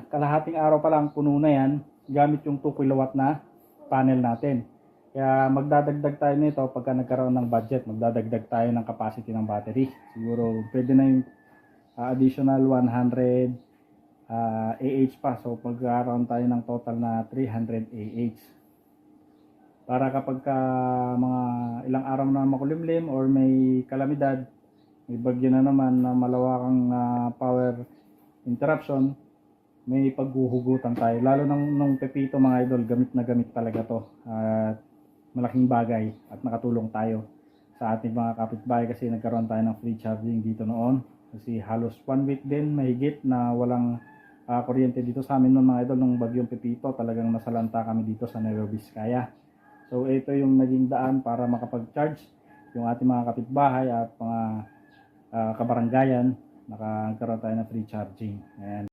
kalahating araw pa lang puno na yan gamit yung 2 kilowatt na panel natin. Kaya magdadagdag tayo nito pagka nagkaroon ng budget, magdadagdag tayo ng capacity ng battery. Siguro pwede na yung additional 100 AH pa. So magkakaroon tayo ng total na 300 AH. Para kapag mga ilang araw na makulimlim or may kalamidad, may bagyo na naman na malawakang power interruption, may paghuhugutan tayo. Lalo nung pepito mga idol, gamit na gamit talaga to. At malaking bagay at nakatulong tayo sa ating mga kapitbahay kasi nagkaroon tayo ng free charging dito noon. Kasi halos 1 week din mahigit na walang kuryente dito sa amin noon mga idol. Nung bagyong pepito, talagang nasalanta kami dito sa Nueva Vizcaya. So ito yung naging daan para makapag-charge yung ating mga kapitbahay at mga kabaranggayan. Nakakaroon tayo ng free charging. Ayan.